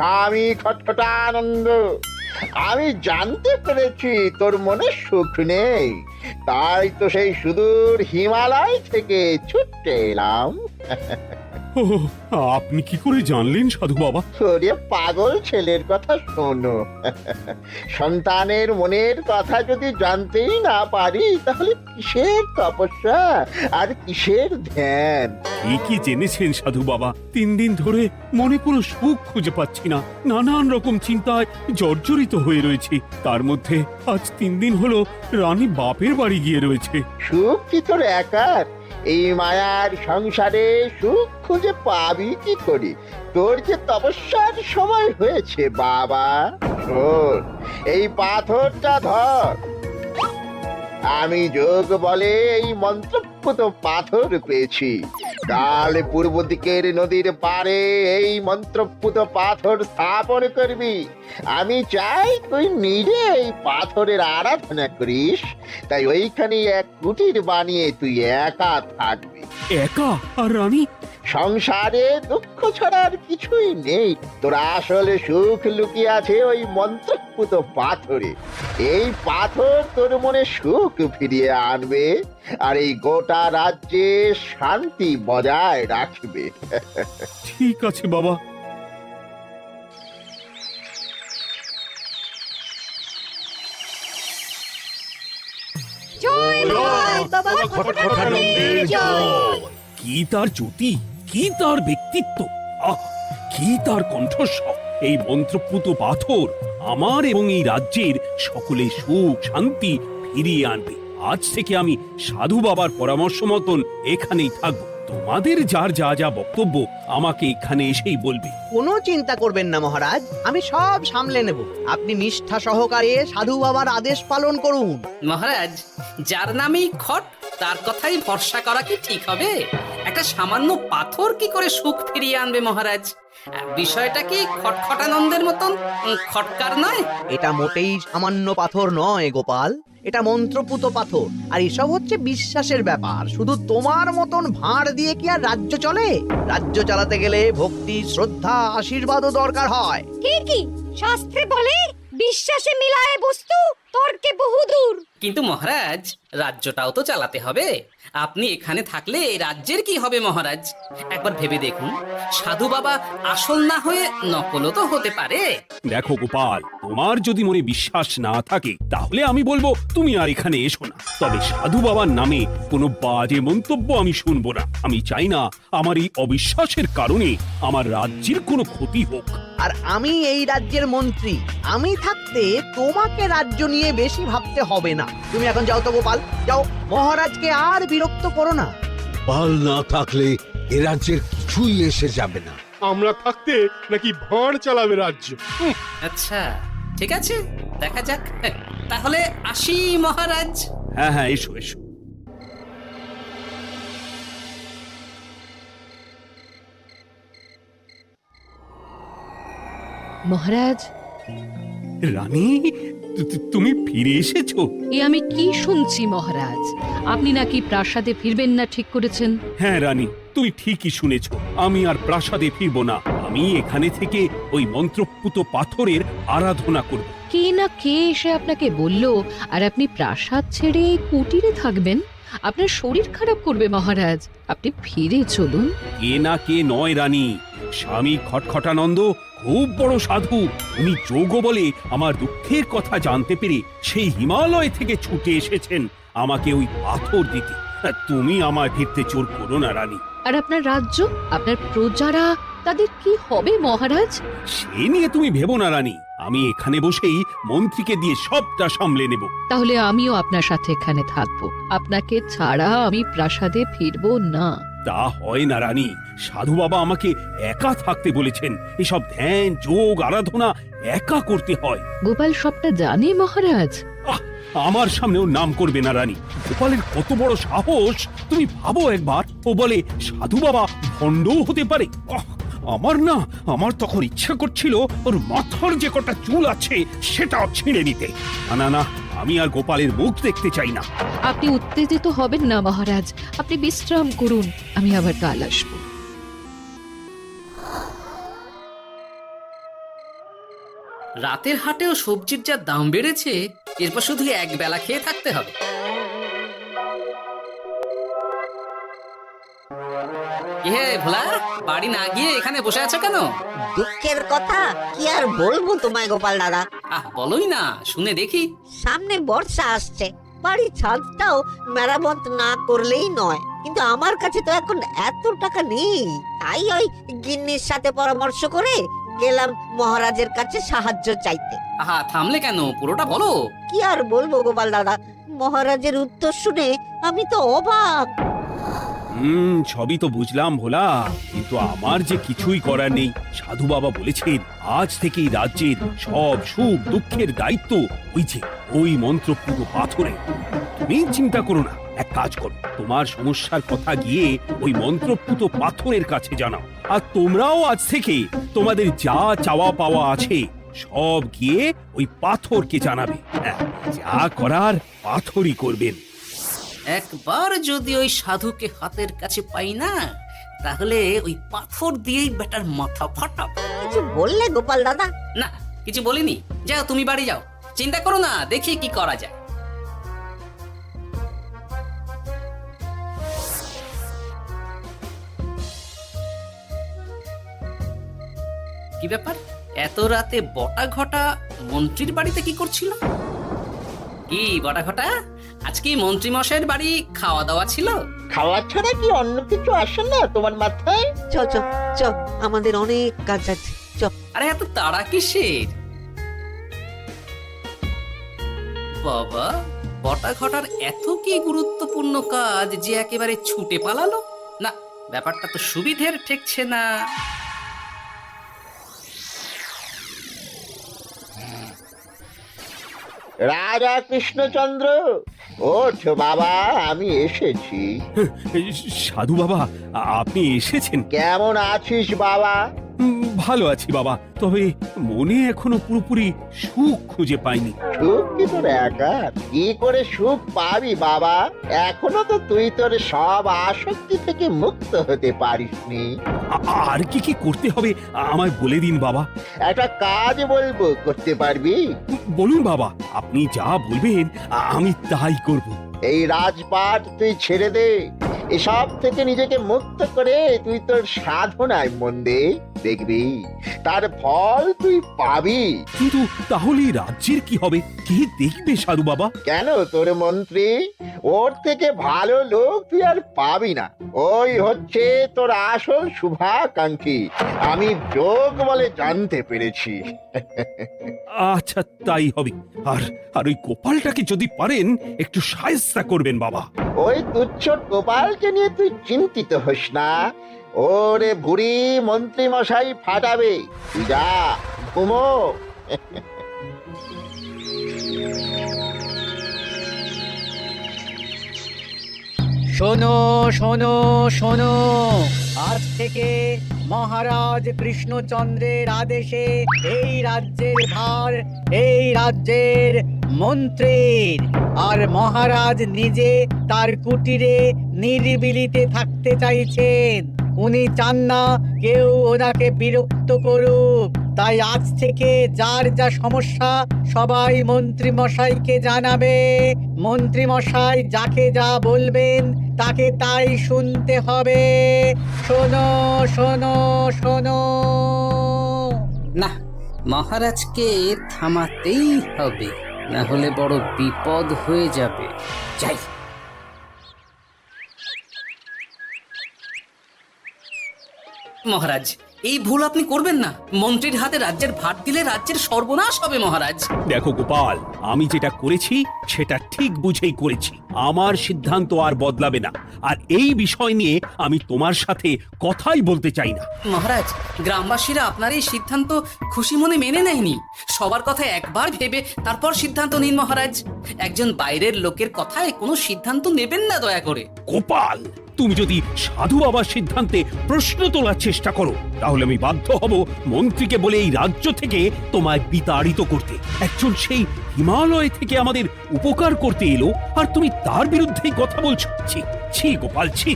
স্বামী খটখটানন্দ, আমি জানতে পেরেছি তোর মনে সুখ নেই, তাই তো সেই সুদূর হিমালয় থেকে ছুটে এলাম। ও, আপনি কি করে জানলেন সাধু বাবা? ওরে পাগল ছেলের কথা শোনো, সন্তানের মনের কথা যদি জানতেই না পারি তাহলে কিসের তপস্যা আর কিসের ধ্যান। কি কি জেনেছেন সাধু বাবা? 3 দিন ধরে মনে কোনো সুখ খুঁজে পাচ্ছি না, নানান রকম চিন্তায় জর্জরিত হয়ে রয়েছি। তার মধ্যে আজ 3 দিন হলো রানী বাপের বাড়ি গিয়ে রয়েছে। সুখ কি তোর একার? এই মায়ার সংসারে সুখ খুঁজে পাবি কি করে? তোর যে তপস্যার সময় হয়েছে বাবা। শোন, এই পাথরটা ধর। আমি যোগ বলে এই মন্ত্রপুত পাথর পেয়েছি। কাল পূর্ব দিকের নদীর পাড়ে এই মন্ত্রপুত পাথর স্থাপন করবি। আমি চাই তুই নিজে এই পাথরের আরাধনা করিস। তাই ওইখানে এক কুটির বানিয়ে তুই একা থাকবি। একা? আর রানী? সংসারে দুঃখ ছাড়ার কিছুই নেই। তোর আসলে সুখ লুকিয়ে আছে ওই মন্ত্রপুত পাথরে। এই পাথর তোর মনে সুখ ফিরিয়ে আনবে আর এই গোটা রাজ্যে শান্তি বজায় রাখবে। ঠিক আছে বাবা। কি তার জ্যোতি, কি তার ব্যক্তিত্ব, আহ, কি তার কণ্ঠস্বর! এই মন্ত্রপুত পাথর আমার এবং এই রাজ্যের সকলে সুখ শান্তি ফিরিয়ে আনবে। আজ থেকে আমি সাধু বাবার পরামর্শ মতন এখানেই থাকবো। তোমাদের যার যা যা বক্তব্য আমাকে এখানে এসেই বলবে। কোনো চিন্তা করবেন না মহারাজ, আমি সব সামলে নেব। আপনি নিষ্ঠা সহকারে সাধু বাবার আদেশ পালন করুন। মহারাজ, যার নামেই খট তার কথাই ভরসা করা কি ঠিক হবে? একটা সামান্য পাথর কি করে সুখ ফিরিয়ে আনবে মহারাজ? বিষয়টা কি খটখটানন্দের মতন খটকার নয়? এটা মোটেই সামান্য পাথর নয় গোপাল, এটা মন্ত্রপুত পাথর। আর এসব হচ্ছে বিশ্বাসের ব্যাপার। শুধু তোমার মতন ভাঁড় দিয়ে কি আর রাজ্য চলে? রাজ্য চালাতে গেলে ভক্তি, শ্রদ্ধা, আশীর্বাদও দরকার হয়। কি শাস্ত্রে বলে বিশ্বাসে মিলায় বস্তু তর্কে বহুদূর। কিন্তু মহারাজ, রাজ্যটাও তো চালাতে হবে। আপনি এখানে থাকলে এই রাজ্যের কি হবে মহারাজ? একবার ভেবে দেখুন, সাধু বাবা আসল না হয়ে নকলও তো হতে পারে। দেখো গোপাল, তোমার যদি মনে বিশ্বাস না থাকে তাহলে আমি বলবো তুমি আর এখানে এসো না। তবে সাধু বাবার নামে কোনো বাজে মন্তব্য আমি শুনবো না। আমি চাই না আমার এই অবিশ্বাসের কারণে আমার রাজ্যের কোনো ক্ষতি হোক। আর আমি এই রাজ্যের মন্ত্রী, আমি থাকতে তোমাকে রাজ্য নিয়ে বেশি ভাবতে হবে না। তুমি এখন যাও তো গোপাল, যাও। মহারাজকে আর বিরক্ত করো না। পাল না থাকলে এ রাজ্যের কিছুই এসে যাবে না। আমরা থাকতে নাকি ভাঁড় চালাবে রাজ্য? আচ্ছা, ঠিক আছে, দেখা যাক। তাহলে আসি মহারাজ। হ্যাঁ হ্যাঁ, এসো এসো। মহারাজ, রানী, তুমি ফিরে এসেছো? এ আমি কি শুনছি মহারাজ? আপনি নাকি প্রাসাদে ফিরবেন না ঠিক করেছেন? হ্যাঁ রানী, তুমি ঠিকই শুনেছো। আমি আর প্রাসাদে ফিরবো না। আমি এখানে থেকে ওই মন্ত্রপুত পাথরের আরাধনা করব। কে না কে এসে আপনাকে বলল আর আপনি প্রাসাদ ছেড়ে এই কুটিরে থাকবেন? আপনার শরীর খারাপ করবে মহারাজ, আপনি ফিরে চলুন। কে না কে নয় রানী, স্বামী খটখটানন্দ খুব বড় সাধু। উনি যোগ বলে আমার দুঃখের কথা জানতে পেরে সেই হিমালয় থেকে ছুটে এসেছেন আমাকে ওই পাথর দিতে। তুমি আমায় ফিরতে জোর করো না রানী। আর আপনার রাজ্য, আপনার প্রজারা, তাদের কি হবে মহারাজ? সে নিয়ে তুমি ভেবো না রানী, আমি এখানে বসেই মন্ত্রীকে দিয়ে সবটা সামলে নেব। তাহলে আমিও আপনার সাথে এখানে থাকবো। আপনাকে ছাড়া আমি প্রাসাদে ফিরবো না। তা হয় না রানী, সাধু বাবা আমাকে একা থাকতে বলেছেন। এসব ধ্যান যোগ আরাধনা একা করতে হয়। গোপাল সবটা জানে মহারাজ। আমার সামনেও নাম করবে না রানী। গোপালের কত বড় সাহস তুমি ভাবো একবার। ও বলে সাধু বাবা ভণ্ডও হতে পারে। আমার তখন ইচ্ছা করছিল ওর মাথার যে কটা চুল আছে সেটাও ছিঁড়ে নিতে। না না, আমি আর গোপালের মুখ দেখতে চাই না। আপনি উত্তেজিত হবেন না মহারাজ, আপনি বিশ্রাম করুন, আমি আবার কাল আসবো। রাতের হাটেও সবজির যা দাম বেড়েছে, এরপর শুধু এক বেলা খেয়ে থাকতে হবে। হে ভোলা, বাড়ি না গিয়ে এখানে বসে আছো কেন? দুঃখের কথা কি আর বলবো তোমায় গোপাল দাদা। বলোই না, শুনে দেখি। সামনে বর্ষা আসছে, বাড়ির ছাদটাও মেরামত না করলেই নয়, কিন্তু আমার কাছে তো এখন এত টাকা নেই। তাই ওই গিন্নির সাথে পরামর্শ করে গেলাম মহারাজের কাছে সাহায্য চাইতে। থামলে কেন, পুরোটা বলো। কি আর বলবো গোপাল দাদা, মহারাজের উত্তর শুনে আমি তো অবাক। সবই তো বুঝলাম ভোলা, কিন্তু আমার যে কিছুই করার নেই। সাধু বাবা বলেছেন আজ থেকেই রাজ্যের সব সুখ দুঃখের দায়িত্ব ওই মন্ত্রপুত পাথরে। তুমি চিন্তা করো না, এক কাজ করো, তোমার সমস্যার কথা গিয়ে ওই মন্ত্রপুত পাথরের কাছে জানাও। আর তোমরাও আজ থেকে তোমাদের যা চাওয়া পাওয়া আছে সব গিয়ে ওই পাথরকে জানাবে। যা করার পাথরই করবেন। একবার যদি ওই সাধুকে হাতের কাছে পাই না, তাহলে ওই পাথর দিয়েই বেটার মাথা ফাটাবো। কিছু বললে গোপাল দাদা? না, কিছু বলিনি। যাও, তুমি বাড়ি যাও, চিন্তা করো না, দেখি কি করা যায়। কি ব্যাপার, এত রাতে বটা ঘটা মন্ত্রীর বাড়িতে কি করছিল? কি বটা ঘটা, আজকে মন্ত্রী মশাইয়ের বাড়ি খাওয়া দাওয়া ছিল? খাওয়া ছাড়া কি অন্য কিছু আসে না তোমার মাথায়? চ চ চ, আমাদের অনেক কাজ আছে, চ। আরে এত তাড়া কিসের? বাবা, বটা ঘটার এত কি গুরুত্বপূর্ণ কাজ যে একেবারে ছুটে পালালো? না, ব্যাপারটা তো সুবিধের ঠেকছে না। রাজা কৃষ্ণচন্দ্র, ওঠ বাবা, আমি এসেছি। সাধু বাবা, আপনি এসেছেন? কেমন আছিস বাবা? ভালো আছি বাবা, তবে মনে এখনো পুরোপুরি সুখ খুঁজে পাইনি। সুখ কি তোর একা? কি করে সুখ পাবি বাবা? এখনো তো তুই তোর সব আসক্তি থেকে মুক্ত হতে পারিসনি। আর কি কি করতে হবে আমায় বলে দিন বাবা। একটা কাজ বলবো, করতে পারবি? বলুন বাবা, আপনি যা বলবেন আমি তাই করব। এই রাজপাট তুই ছেড়ে দে, এসব থেকে নিজেকে মুক্ত করে তুই তোর সাধনায় মন দে, দেখবি তার ফল তুই পাবি। কিন্তু তাহলে রাজ্যের কি হবে? কে দেখবে সাধু বাবা? কেন, তোর মন্ত্রী? ওর থেকে ভালো লোক তুই আর পাবি না। ওই হচ্ছে তোর আসল শুভাকাঙ্ক্ষী, আমি যোগ বলে জানতে পেরেছি। আচ্ছা, তাই হবে। আর আর ওই গোপালটাকে যদি পারেন একটু সাহায্য করবেন বাবা। ওই তুচ্ছ গোপালকে নিয়ে তুই চিন্তিত হোস না, ওরে বুড়ি মন্ত্রী মশাই ফাটাবে। তুই যা, ঘুমো। শোনো শোনো শোনো, আজ থেকে মহারাজ কৃষ্ণচন্দ্রের আদেশে এই রাজ্যের ভার এই রাজ্যের মন্ত্রীর। আর মহারাজ নিজে তার কুটিরে নিরিবিলিতে থাকতে চাইছেন। উনি চান না কেউ ওনাকে বিরক্ত করুক। তাই আজ থেকে যার যা সমস্যা সবাই মন্ত্রী মশাইকে জানাবে। মন্ত্রী মশাই যাকে যা বলবেন তাকে তাই শুনতে হবে। শোনো শোনো শোনো। না, মহারাজকে থামাতেই হবে, না হলে বড় বিপদ হয়ে যাবে। যাই। মহারাজ, এই ভুল আপনি করবেন না। মন্ত্রীর হাতে রাজ্যের ভার দিলে রাজ্যের সর্বনাশ হবে মহারাজ। দেখো গোপাল, আমি যেটা করেছি সেটা ঠিক বুঝেই করেছি। আমার সিদ্ধান্ত আর বদলাবে না। আর এই বিষয় নিয়ে আমি তোমার সাথে কথাই বলতে চাই না। মহারাজ, গ্রামবাসীরা আপনার এই সিদ্ধান্ত খুশি মনে মেনে নেয়নি। সবার কথা একবার ভেবে তারপর সিদ্ধান্ত নিন মহারাজ। একজন বাইরের লোকের কথায় কোনো সিদ্ধান্ত নেবেন না দয়া করে। গোপাল, তুমি যদি সাধু বাবার সিদ্ধান্তে প্রশ্ন তোলার চেষ্টা করো তাহলে আমি বাধ্য হব মন্ত্রীকে বলে এই রাজ্য থেকে তোমায় বিতাড়িত করতে। একজন সেই হিমালয় থেকে আমাদের উপকার করতে এলো আর তুমি তার বিরুদ্ধেই কথা বলছো। ছি ছি গোপাল, ছি।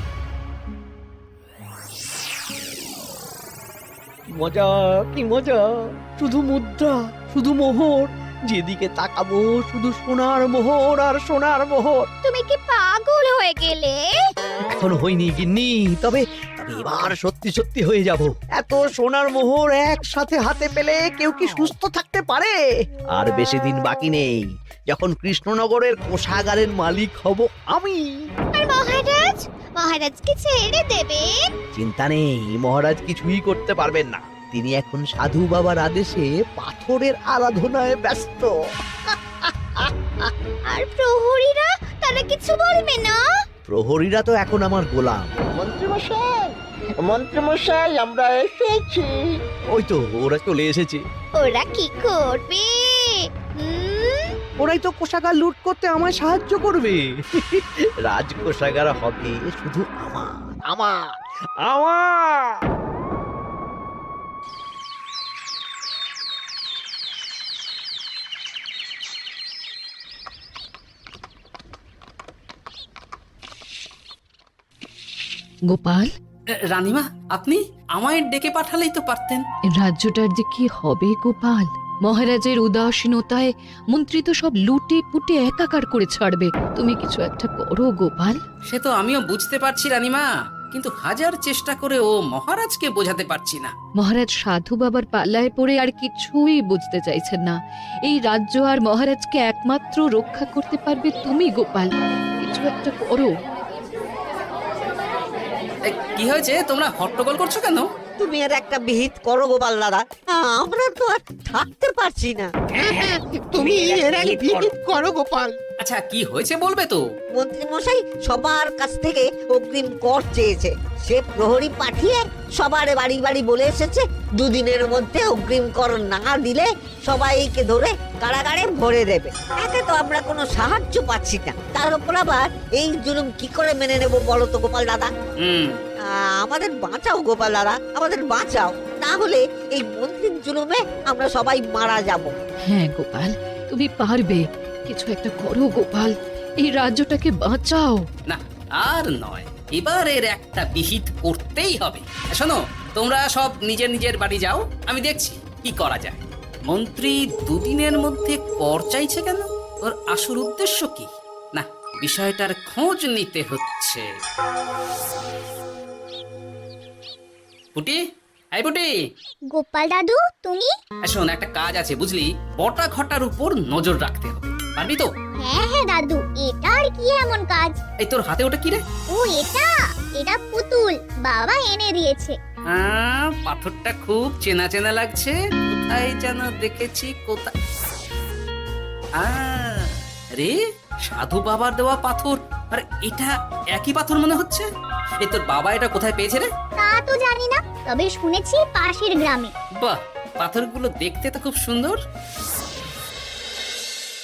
মজা কি মজা, শুধু মুদ্রা শুধু মোহর, যেদিকে তাকাবো শুধু সোনার মোহর আর সোনার মোহর। তুমি কি পাগল হয়ে গেলে? এখন হয়নি গিন্নি, তবে এবার সত্যি সত্যি হয়ে যাব। এত সোনার মোহর একসাথে হাতে পেলে কেউ কি সুস্থ থাকতে পারে? আর বেশি দিন বাকি নেই যখন কৃষ্ণনগরের কোষাগারের মালিক হব আমি। আর মহারাজ, মহারাজকে ছেড়ে দেবে? চিন্তা নেই, মহারাজ কিছুই করতে পারবেন না। তিনি এখন সাধু বাবার আদেশে পাথরের আরাধনায় ব্যস্ত। আর প্রহরীরা, তারা কিছু বলবে না? প্রহরীরা তো এখন আমার গোলাম। মন্ত্রীমশাই, মন্ত্রীমশাই, আমরা এসেছি। ওই তো ওরা চলে এসেছে। ওরা কি করবে? ওরাই তো কোষাগার লুট করতে আমায় সাহায্য করবে। রাজ কোষাগার হবে শুধু আমার, আমার, আমার। গোপাল, রানীমা, আপনি আমায় ডেকে পাঠালেই তো পারতেন। রাজ্যটার যে কি হবে গোপাল? মহারাজের উদাসীনতায় মন্ত্রী তো সব লুটে পুটে একাকার করে ছাড়বে। তুমি কিছু একটা করো গোপাল। সে তো আমিও বুঝতে পারছি রানীমা, কিন্তু হাজার চেষ্টা করে ও মহারাজকে বোঝাতে পারছি না। মহারাজ সাধু বাবার পাল্লায় পড়ে আর কিছুই বুঝতে চাইছেন না। এই রাজ্য আর মহারাজকে একমাত্র রক্ষা করতে পারবে তুমি গোপাল। কিছু একটা করো। কি হয়েছে, তোমরা হট্টগোল করছো কেন? তুমি আর একটা বিহিত করো গোপাল দাদা, আমরা তো আর থাকতে পারছি না। তুমি করো গোপাল। আচ্ছা, কি হয়েছে বলবে তো? মন্ত্রী মশাই সবার কাছ থেকে অগ্রিম কর চেয়েছে। সে প্রহরী পাঠিয়ে সবার বাড়ি বাড়ি বলে এসেছে দুদিনের মধ্যে অগ্রিম কর না দিলে সবাইকে ধরে কারাগারে ভরে দেবে। এতে তো আমরা কোনো সাহায্য পাচ্ছি না। তার উপর আবার এই জুলুম কি করে মেনে নেব বলো তো গোপাল দাদা? আমাদের বাঁচাও গোপাল দাদা, আমাদের বাঁচাও, না হলে এই মন্ত্রীর জুলুমে আমরা সবাই মারা যাব। হ্যাঁ গোপাল, তুমি পারবে। কিছু একটা করো গোপাল, এই রাজ্যটাকে বাঁচাও। না, আর নয়, এবার এর একটা বিহিত করতেই হবে। শোনো, তোমরা সব নিজের নিজের বাড়ি যাও, আমি দেখছি কি করা যায়। মন্ত্রী দুদিনের মধ্যে কর চাইছে কেন? ওর আসল উদ্দেশ্য কি? না, বিষয়টার খোঁজ নিতে হচ্ছে। পুটি, এই পুটি। গোপাল দাদু, তুমি? শোন, একটা কাজ আছে বুঝলি, বটা ঘটার উপর নজর রাখতে হবে। পারবি তো? হ্যাঁ হ্যাঁ দাদু, এটা আর কি এমন কাজ? এই তোর হাতে ওটা কি রে? ও এটা পুতুল, বাবা এনে দিয়েছে। পাথরটা খুব চেনা চেনা লাগছে, কোথায় যেন দেখেছি। কোথায়? রে, সাধু বাবার দেওয়া পাথর। আর এটা একই পাথর মনে হচ্ছে। এই তোর বাবা এটা কোথায় পেয়েছে রে? তা তো জানি না, তবে শুনেছি পাশের গ্রামে। বাহ, পাথরগুলো দেখতে তো খুব সুন্দর।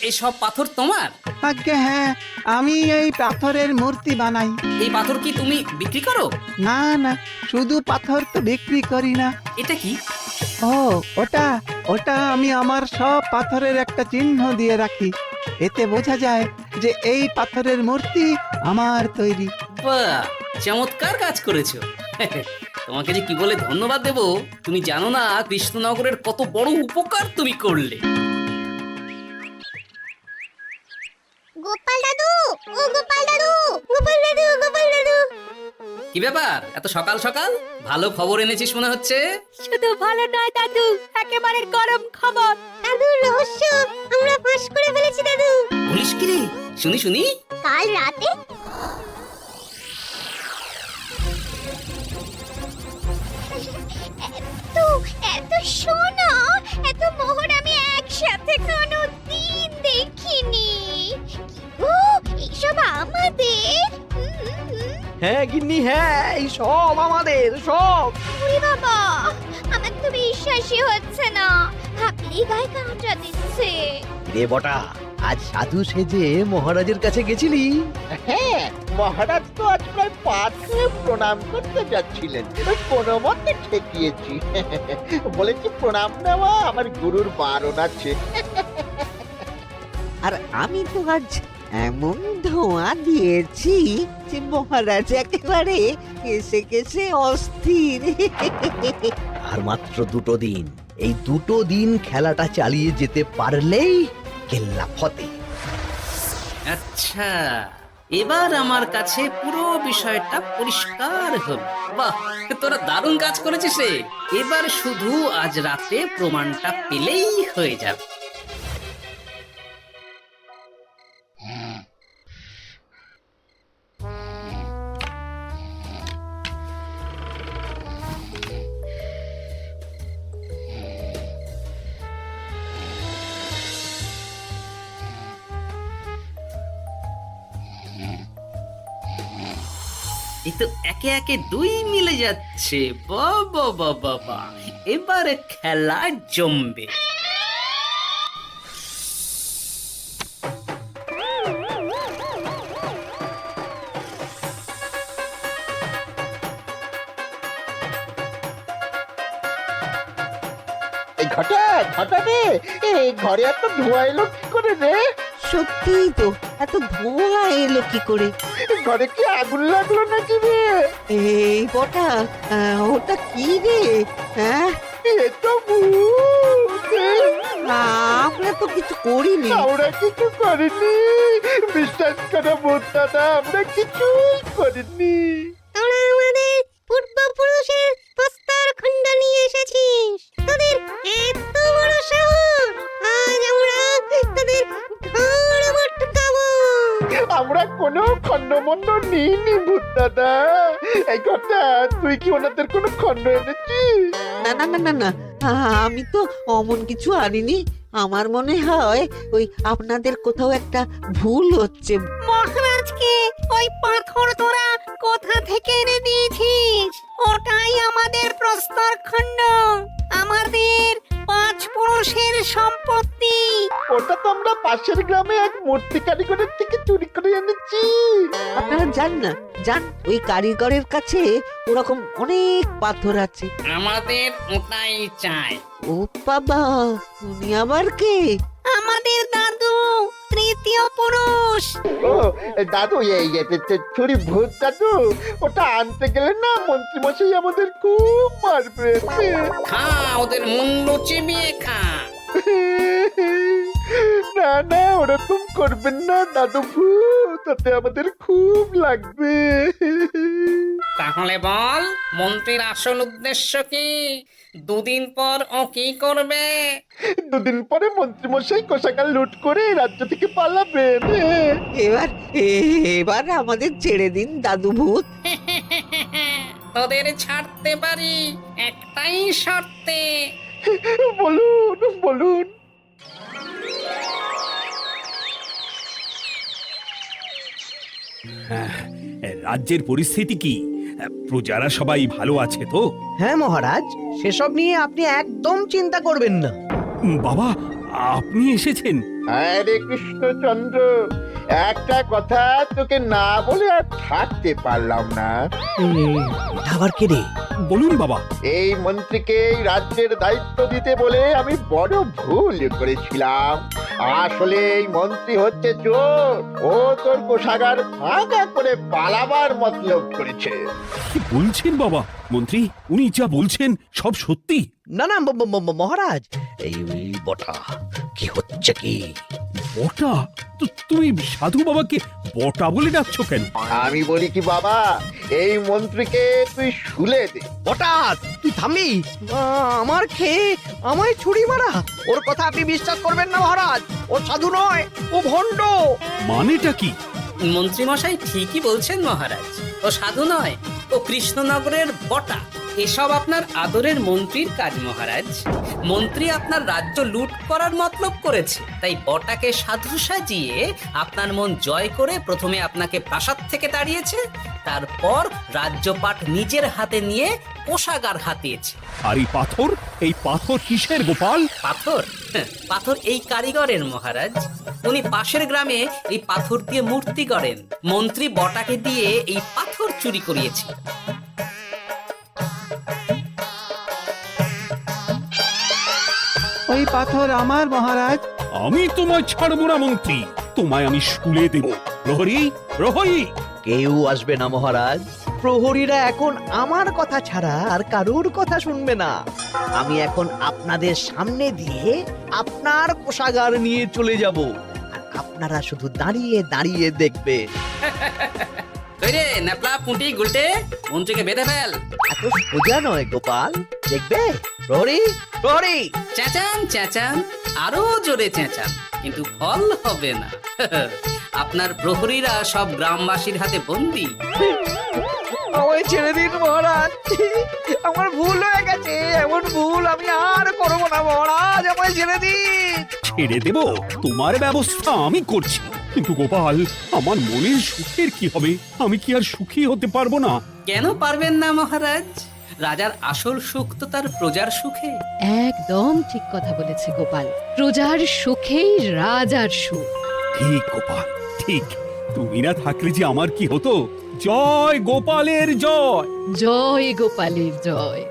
এই সব পাথর তোমার? আজ্ঞে হ্যাঁ, আমি এই পাথরের মূর্তি বানাই। এই পাথর কি তুমি বিক্রি করো? না না, শুধু পাথর তো বিক্রি করি না। এটা কি? ও, ওটা আমি আমার সব পাথরের একটা চিহ্ন দিয়ে রাখি। এতে বোঝা যায় যে এই পাথরের মূর্তি আমার তৈরি। বাহ, চমৎকার কাজ করেছো। তোমাকে যে কি বলে ধন্যবাদ দেব তুমি জানো না। কৃষ্ণনগরের কত বড় উপকার তুমি করলে। গোপাল দাদু, ও গোপাল দাদু, গোপাল দাদু, গোপাল দাদু। কি ব্যাপার, এত সকাল সকাল ভালো খবর এনেছিস মনে হচ্ছে? শুধু ভালো নয় দাদু, একেবারে গরম খবর। দাদু, রহস্য আমরা ফাঁস করে ফেলেছি দাদু। বলিস কি রে? শুনি শুনি। কাল রাতে এত সোনা, এত মোহর আমি একসাথে কোনোদিন দেখিনি। ও, এইসব আমাদের? হ্যাঁ গিন্নি, হ্যাঁ, এই সব আমাদের, সব। ওরে বাবা, আমার তো বিশ্বাসই হচ্ছে না। ভাবলেই গায়ে কাঁটা দিচ্ছে। রে বটা, আজ সাধু সেজে মহারাজের কাছে গেছিলি? হ্যাঁ, মহারাজ তো আজ প্রায় পাথরে প্রণাম করতে যাচ্ছিলেন, কোনো মতে ঠেকিয়েছি। বলেছি প্রণাম নেওয়া আমার গুরুর বারণ আছে। আর আমি তো আজ এমন ধোঁয়া দিয়েছি যে মহারাজ একেবারে কেসে কেসে অস্থির। আর মাত্র 2 দিন, এই 2 দিন খেলাটা চালিয়ে যেতে পারলেই কেল্লা ফতে। আচ্ছা, এবার আমার কাছে পুরো বিষয়টা পরিষ্কার হলো। বাহ, তোরা দারুণ কাজ করেছিস রে। এবার শুধু আজ রাতে প্রমাণটা পেলেই হয়ে যাবে। এই তো একে একে 2 মিলে যাচ্ছে। বাবা বাবা বাবা, এবার খেলা জমবে। এই ঘটা ঘটা রে, এই ঘরে এত ধোঁয়া এলো কি করে রে? সত্যিই তো, এত ধোঁয়া এলো কি করে? ঘরে কি আগুন লাগলো নাকি রে? এই বটা, ওটা কি রে? হ্যাঁ, এ তো ভূত। আমরা তো কিছু করিনি। আমরা কিছু করিনি, বিশ্বাস করে ভূত দাদা, আমরা কিছুই করিনি। তোরা আমাদের পূর্বপুরুষের প্রস্তর খণ্ড নিয়ে এসেছিস। তোদের এত বড় সাহস! আজ আমরা তোদের ঘর মটকাবো। আমরা কোনো খণ্ডমন্ড নিইনি ভূত দাদা। এই কথা, তুই কি ওনাদের কোনো খণ্ড এনেছিস? না না না না না, আমি তো অমন কিছু আনিনি। আমার মনে হয় ওই আপনাদের কোথাও একটা ভুল হচ্ছে। মহারাজকে ওই পাথর তোরা কোথা থেকে এনে দিয়েছিস? ওটাই আমাদের প্রস্তর খণ্ড, আমাদের 5 পুরুষের সম্পত্তি। ওটা তো আমরা পাশের গ্রামে এক মূর্তি কারিগরের থেকে চুরি করে এনেছি। আপনারা যান না, যান, ওই কারিগরের কাছে ওরকম অনেক পাথর আছে। আমাদের ওটাই চাই। ও বাবা, উনি আবার কে? আমাদের দাদু, 3য় পুরুষ। ও দাদু, এই ছুরি ভূত দাদু, ওটা আনতে গেলে না মন্ত্রী মশাই আমাদের খুব মারবে। খা, ওদের মুন্ডু চিবিয়ে খা। না না, ওরকম করবেন না দাদু ভূত, তাতে আমাদের খুব লাগবে। তাহলে বল, মন্ত্রীর আসল উদ্দেশ্য কি? 2 দিন পর ও কি করবে? 2 দিন পরে মন্ত্রী মশাই কোষাগার লুট করে এই রাজ্য থেকে পালাবেন। এবার এবার আমাদের ছেড়ে দিন দাদু ভূত। তোদের ছাড়তে পারি একটাই শর্তে। বলুন বলুন। রাজ্যের পরিস্থিতি কি? প্রজারা সবাই ভালো আছে তো? হ্যাঁ মহারাজ, সেসব নিয়ে আপনি একদম চিন্তা করবেন না। বাবা, আপনি এসেছেন? আরে কৃষ্ণচন্দ্র, একটা কথা তোকে না বলে আর থাকতে পারলাম না। আবার কে রে? বলুন বাবা। এই মন্ত্রীকে এই রাজ্যের দায়িত্ব দিতে বলে আমি বড় ভুল করেছিলাম। আসলে এই মন্ত্রী হচ্ছে চোর। ও তোর কোষাগার ফাঁকা করে পালাবার মতলব করেছে। কি বলছেন বাবা? মন্ত্রী, উনি যা বলছেন সব সত্যি? না না মহারাজ, এই বটা কি হচ্ছে কি? বটা? তুমি সাধু বাবাকে বটা বলে ডাকছো কেন? আমি বলি কি বাবা, এই মন্ত্রীকে তুই শুলে দে। বটা, তুই থামবি? আমার খেয়ে আমায় ছুরি মারা? ওর কথা আপনি বিশ্বাস করবেন না মহারাজ। ও সাধু নয়, ও ভণ্ড। মানেটা কি? মন্ত্রী মশাই ঠিকই বলছেন মহারাজ। ও সাধু নয়, ও কৃষ্ণনগরের বটা। এসব আপনার আদরের মন্ত্রীর কাজ মহারাজ। মন্ত্রী আপনার রাজ্য লুট করার মতলব করেছে, তাই বটাকে সাধু সাজিয়ে আপনার মন জয় করে প্রথমে আপনাকে প্রাসাদ থেকে তাড়িয়েছে, তারপর রাজ্যপাট নিজের হাতে নিয়ে কোষাগার হাতিয়েছে। আর এই পাথর? এই পাথর কিসের গোপাল? পাথর? পাথর এই কারিগরের মহারাজ। উনি পাশের গ্রামে এই পাথর দিয়ে মূর্তি গড়েন। মন্ত্রী বটাকে দিয়ে এই পাথর চুরি করিয়েছে। ওই পাথর আমার মহারাজ। আমি তোমায় ছাড়বো না মন্ত্রী, তোমায় আমি শুলে দেব। প্রহরী, প্রহরী! কেউ আসবে না মহারাজ। প্রহরীরা এখন আমার কথা ছাড়া আর কারুর কথা শুনবে না। আমি এখন আপনাদের সামনে দিয়ে আপনার কোষাগার নিয়ে চলে যাব আর আপনারা শুধু দাঁড়িয়ে দাঁড়িয়ে দেখবেন। কই রে ন্যাপলা পুঁটি গুলটে মন্ত্রীকে বেঁধে ফেল। এত সোজা নয় গোপাল, দেখবে? প্রহরী, প্রহরী! চেঁচান চেঁচান, আরো জোরে চেঁচান, কিন্তু ফল হবে না। আপনার প্রহরীরা সব গ্রামবাসীর হাতে বন্দী। আমায় ছেড়ে দিন মহারাজ, আমার ভুল হয়ে গেছে, এমন ভুল আমি আর করবো না মহারাজ, আমায় ছেড়ে দিন। ছেড়ে দেব? তোমার ব্যবস্থা আমি করছি। কিন্তু গোপাল, আমার মনের সুখের কি হবে? আমি কি আর সুখী হতে পারবো না? কেন পারবেন না মহারাজ? রাজার আসল সুখ তো তার প্রজার সুখে। একদম ঠিক কথা বলেছে গোপাল, প্রজার সুখেই রাজার সুখ। ঠিক গোপাল, ঠিক। তুমি না থাকলে যে আমার কি হতো? জয় গোপালের জয়। জয় গোপালের জয়।